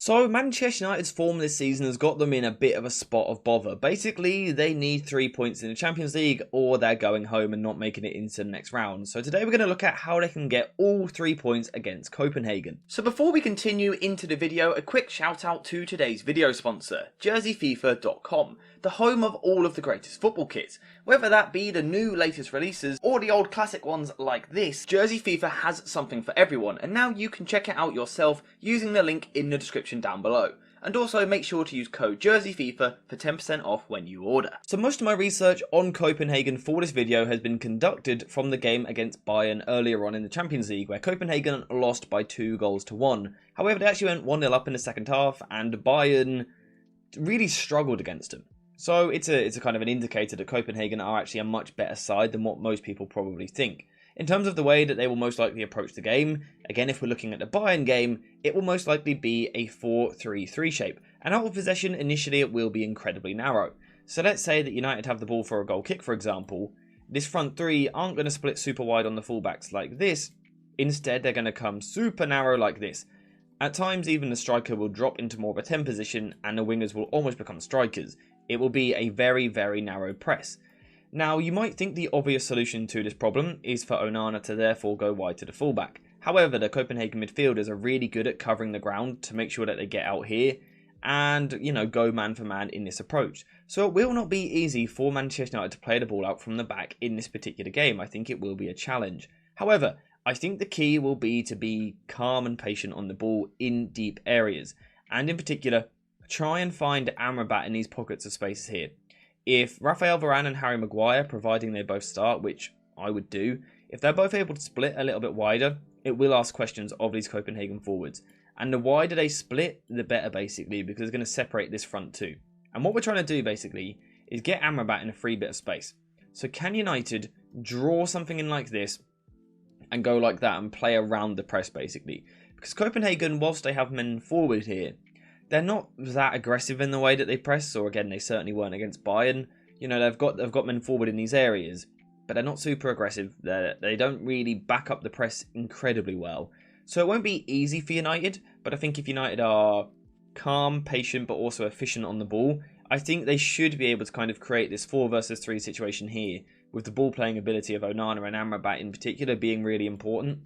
So Manchester United's form this season has got them in a bit of a spot of bother. Basically, they need 3 points in the Champions League or they're going home and not making it into the next round. So today we're going to look at how they can get all 3 points against Copenhagen. So before we continue into the video, a quick shout out to today's video sponsor, JerseyFifa.com, the home of all of the greatest football kits. Whether that be the new latest releases or the old classic ones like this, Jersey FIFA has something for everyone, and now you can check it out yourself using the link in the description down below. And also make sure to use code JerseyFIFA for 10% off when you order. So most of my research on Copenhagen for this video has been conducted from the game against Bayern earlier on in the Champions League, where Copenhagen lost by 2-1. However, they actually went 1-0 up in the second half, and Bayern really struggled against them. So it's a kind of an indicator that Copenhagen are actually a much better side than what most people probably think. In terms of the way that they will most likely approach the game, again, if we're looking at the Bayern game, it will most likely be a 4-3-3 shape. And out of possession, initially it will be incredibly narrow. So let's say that United have the ball for a goal kick, for example. This front three aren't going to split super wide on the fullbacks like this. Instead, they're going to come super narrow like this. At times, even the striker will drop into more of a 10 position and the wingers will almost become strikers. It will be a very, very narrow press. Now, you might think the obvious solution to this problem is for Onana to therefore go wide to the fullback. However, the Copenhagen midfielders are really good at covering the ground to make sure that they get out here and, go man for man in this approach. So it will not be easy for Manchester United to play the ball out from the back in this particular game. I think it will be a challenge. However, I think the key will be to be calm and patient on the ball in deep areas. And in particular, try and find Amrabat in these pockets of space here. If Raphael Varane and Harry Maguire, providing they both start, which I would do, if they're both able to split a little bit wider, it will ask questions of these Copenhagen forwards. And the wider they split, the better basically, because it's going to separate this front two. And what we're trying to do basically is get Amrabat in a free bit of space. So can United draw something in like this and go like that and play around the press basically? Because Copenhagen, whilst they have men forward here, they're not that aggressive in the way that they press, or again, they certainly weren't against Bayern. They've got men forward in these areas, but they're not super aggressive. They don't really back up the press incredibly well. So it won't be easy for United, but I think if United are calm, patient, but also efficient on the ball, I think they should be able to kind of create this 4 versus 3 situation here, with the ball playing ability of Onana and Amrabat in particular being really important.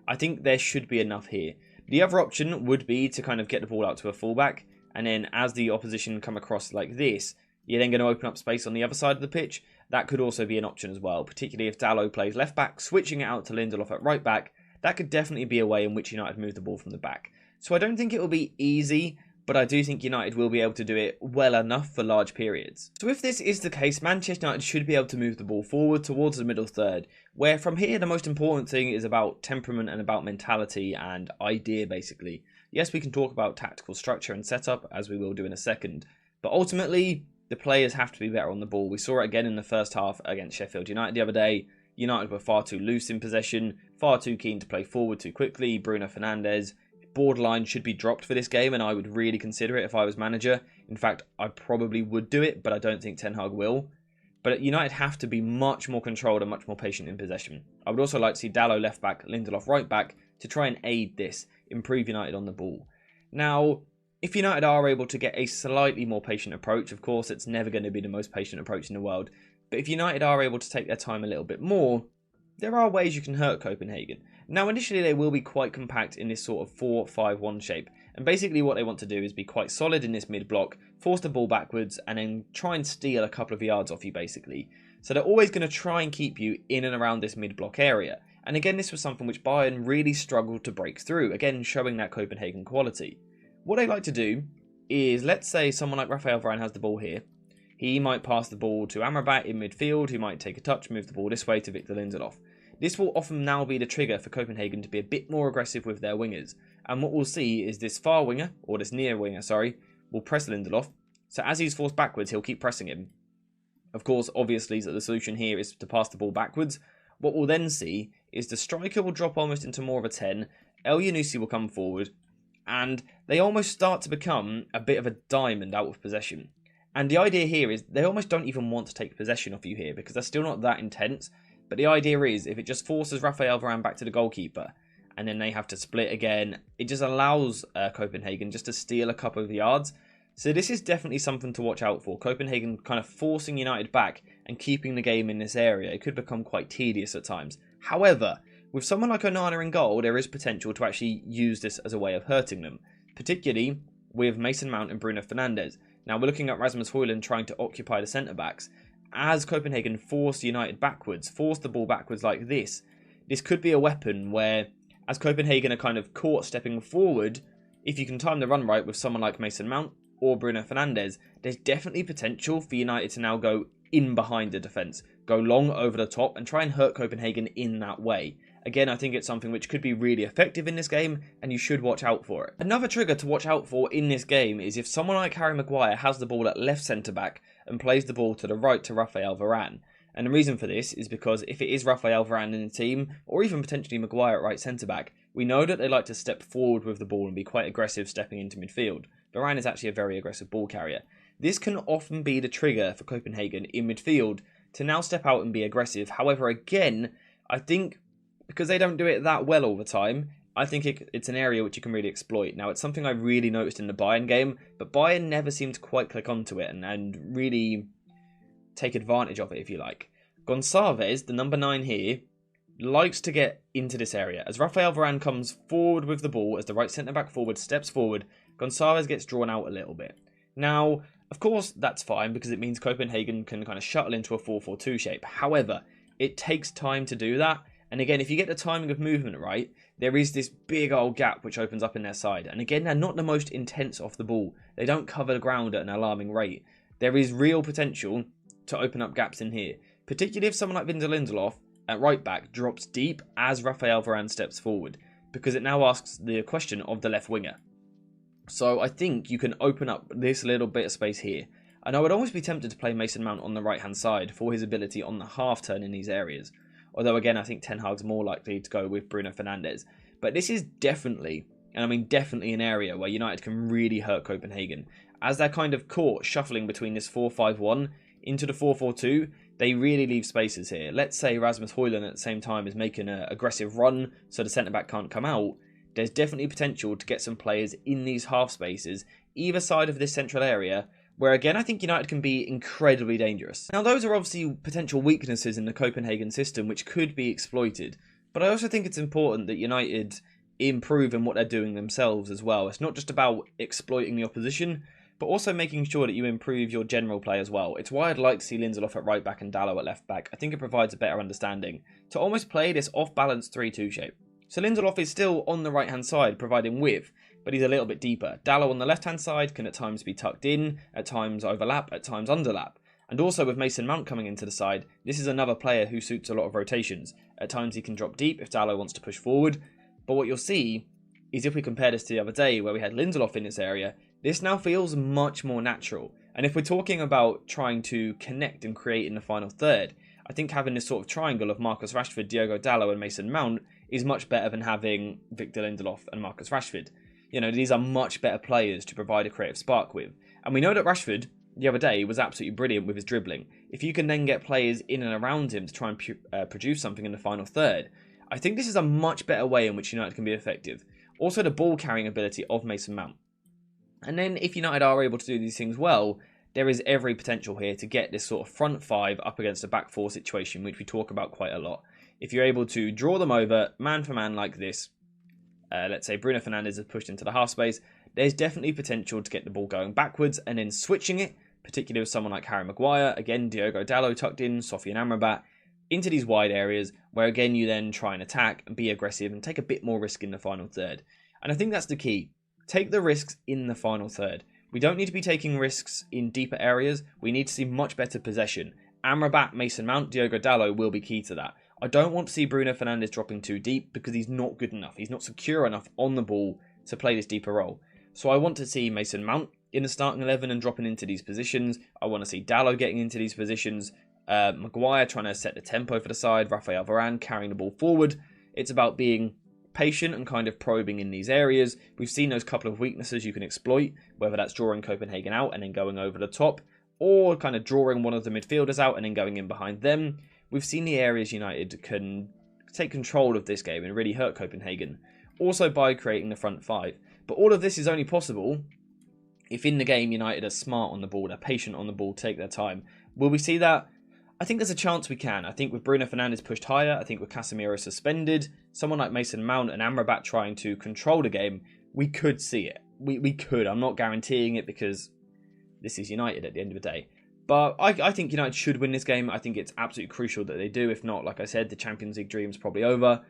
I think there should be enough here. The other option would be to kind of get the ball out to a fullback, and then as the opposition come across like this, you're then going to open up space on the other side of the pitch. That could also be an option as well, particularly if Dalot plays left back, switching it out to Lindelof at right back. That could definitely be a way in which United move the ball from the back. So I don't think it will be easy, but I do think United will be able to do it well enough for large periods. So if this is the case, Manchester United should be able to move the ball forward towards the middle third, where from here the most important thing is about temperament and about mentality and idea basically. Yes, we can talk about tactical structure and setup, as we will do in a second, but ultimately the players have to be better on the ball. We saw it again in the first half against Sheffield United the other day. United were far too loose in possession, far too keen to play forward too quickly. Bruno Fernandes borderline should be dropped for this game, and I would really consider it if I was manager. In fact, I probably would do it, but I don't think Ten Hag will. But United have to be much more controlled and much more patient in possession. I would also like to see Dalot left back, Lindelof right back, to try and aid this, improve United on the ball. Now, if United are able to get a slightly more patient approach, of course it's never going to be the most patient approach in the world, but if United are able to take their time a little bit more, there are ways you can hurt Copenhagen. Now, initially they will be quite compact in this sort of 4-5-1 shape. And basically what they want to do is be quite solid in this mid-block, force the ball backwards, and then try and steal a couple of yards off you, basically. So they're always going to try and keep you in and around this mid-block area. And again, this was something which Bayern really struggled to break through, again, showing that Copenhagen quality. What they like to do is, let's say someone like Raphael Varane has the ball here. He might pass the ball to Amrabat in midfield, who might take a touch, move the ball this way to Victor Lindelof. This will often now be the trigger for Copenhagen to be a bit more aggressive with their wingers. And what we'll see is this far winger, or this near winger, will press Lindelof. So as he's forced backwards, he'll keep pressing him. Of course, obviously, the solution here is to pass the ball backwards. What we'll then see is the striker will drop almost into more of a 10. El Yunusi will come forward. And they almost start to become a bit of a diamond out of possession. And the idea here is they almost don't even want to take possession of you here because they're still not that intense. But the idea is if it just forces Raphael Varane back to the goalkeeper and then they have to split again. It just allows Copenhagen just to steal a couple of yards. So this is definitely something to watch out for. Copenhagen kind of forcing United back and keeping the game in this area. It could become quite tedious at times. However, with someone like Onana in goal, there is potential to actually use this as a way of hurting them, particularly with Mason Mount and Bruno Fernandes. Now we're looking at Rasmus Højlund trying to occupy the centre-backs. As Copenhagen force United backwards, force the ball backwards like this, this could be a weapon where, as Copenhagen are kind of caught stepping forward, if you can time the run right with someone like Mason Mount or Bruno Fernandes, there's definitely potential for United to now go in behind the defence, go long over the top and try and hurt Copenhagen in that way. Again, I think it's something which could be really effective in this game, and you should watch out for it. Another trigger to watch out for in this game is if someone like Harry Maguire has the ball at left centre-back and plays the ball to the right to Raphael Varane. And the reason for this is because if it is Raphael Varane in the team, or even potentially Maguire at right centre-back, we know that they like to step forward with the ball and be quite aggressive stepping into midfield. Varane is actually a very aggressive ball carrier. This can often be the trigger for Copenhagen in midfield to now step out and be aggressive. However, again, I think because they don't do it that well all the time, I think it's an area which you can really exploit. Now, it's something I really noticed in the Bayern game, but Bayern never seemed to quite click onto it and really take advantage of it, if you like. Gonçalves, the number 9 here, likes to get into this area. As Raphael Varane comes forward with the ball, as the right centre-back forward steps forward, Gonçalves gets drawn out a little bit. Now, of course, that's fine because it means Copenhagen can kind of shuttle into a 4-4-2 shape. However, it takes time to do that. And again, if you get the timing of movement right, there is this big old gap which opens up in their side. And again, they're not the most intense off the ball. They don't cover the ground at an alarming rate. There is real potential to open up gaps in here, particularly if someone like Victor Lindelof at right back drops deep as Raphael Varane steps forward, because it now asks the question of the left winger. So I think you can open up this little bit of space here. And I would almost be tempted to play Mason Mount on the right-hand side for his ability on the half-turn in these areas. Although, again, I think Ten Hag's more likely to go with Bruno Fernandes. But this is definitely, and I mean definitely, an area where United can really hurt Copenhagen. As they're kind of caught shuffling between this 4-5-1 into the 4-4-2, they really leave spaces here. Let's say Rasmus Højlund at the same time is making an aggressive run so the centre-back can't come out. There's definitely potential to get some players in these half spaces, either side of this central area, where again I think United can be incredibly dangerous. Now those are obviously potential weaknesses in the Copenhagen system which could be exploited, but I also think it's important that United improve in what they're doing themselves as well. It's not just about exploiting the opposition, but also making sure that you improve your general play as well. It's why I'd like to see Lindelof at right back and Dalot at left back. I think it provides a better understanding to almost play this off-balance 3-2 shape. So Lindelof is still on the right-hand side providing width, but he's a little bit deeper. Dalot on the left-hand side can at times be tucked in, at times overlap, at times underlap. And also with Mason Mount coming into the side, this is another player who suits a lot of rotations. At times he can drop deep if Dalot wants to push forward. But what you'll see is if we compare this to the other day where we had Lindelof in this area, this now feels much more natural. And if we're talking about trying to connect and create in the final third, I think having this sort of triangle of Marcus Rashford, Diogo Dalot and Mason Mount is much better than having Victor Lindelof and Marcus Rashford. You know, these are much better players to provide a creative spark with. And we know that Rashford, the other day, was absolutely brilliant with his dribbling. If you can then get players in and around him to try and produce something in the final third, I think this is a much better way in which United can be effective. Also the ball carrying ability of Mason Mount. And then if United are able to do these things well, there is every potential here to get this sort of front five up against a back four situation, which we talk about quite a lot. If you're able to draw them over man for man like this, let's say Bruno Fernandes is pushed into the half space, there's definitely potential to get the ball going backwards and then switching it, particularly with someone like Harry Maguire, again Diogo Dalot tucked in, Sofiane Amrabat, into these wide areas where again you then try and attack and be aggressive and take a bit more risk in the final third. And I think that's the key. Take the risks in the final third. We don't need to be taking risks in deeper areas. We need to see much better possession. Amrabat, Mason Mount, Diogo Dalot will be key to that. I don't want to see Bruno Fernandes dropping too deep because he's not good enough. He's not secure enough on the ball to play this deeper role. So I want to see Mason Mount in the starting 11 and dropping into these positions. I want to see Dalot getting into these positions. Maguire trying to set the tempo for the side. Raphael Varane carrying the ball forward. It's about being patient and kind of probing in these areas. We've seen those couple of weaknesses you can exploit, whether that's drawing Copenhagen out and then going over the top, or kind of drawing one of the midfielders out and then going in behind them. We've seen the areas United can take control of this game and really hurt Copenhagen. Also by creating the front five. But all of this is only possible if in the game United are smart on the ball, they're patient on the ball, take their time. Will we see that? I think there's a chance we can. I think with Bruno Fernandes pushed higher, I think with Casemiro suspended, someone like Mason Mount and Amrabat trying to control the game, we could see it. We could. I'm not guaranteeing it because this is United at the end of the day. But I think United should win this game. I think it's absolutely crucial that they do. If not, like I said, the Champions League dream's probably over.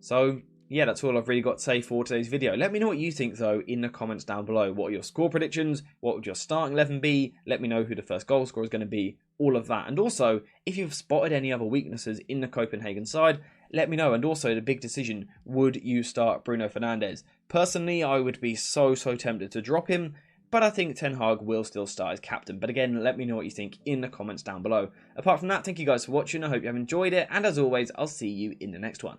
So yeah, that's all I've really got to say for today's video. Let me know what you think, though, in the comments down below. What are your score predictions? What would your starting 11 be? Let me know who the first goal scorer is going to be. All of that. And also, if you've spotted any other weaknesses in the Copenhagen side, let me know. And also, the big decision, would you start Bruno Fernandes? Personally, I would be so tempted to drop him, but I think Ten Hag will still start as captain. But again, let me know what you think in the comments down below. Apart from that, thank you guys for watching. I hope you have enjoyed it. And as always, I'll see you in the next one.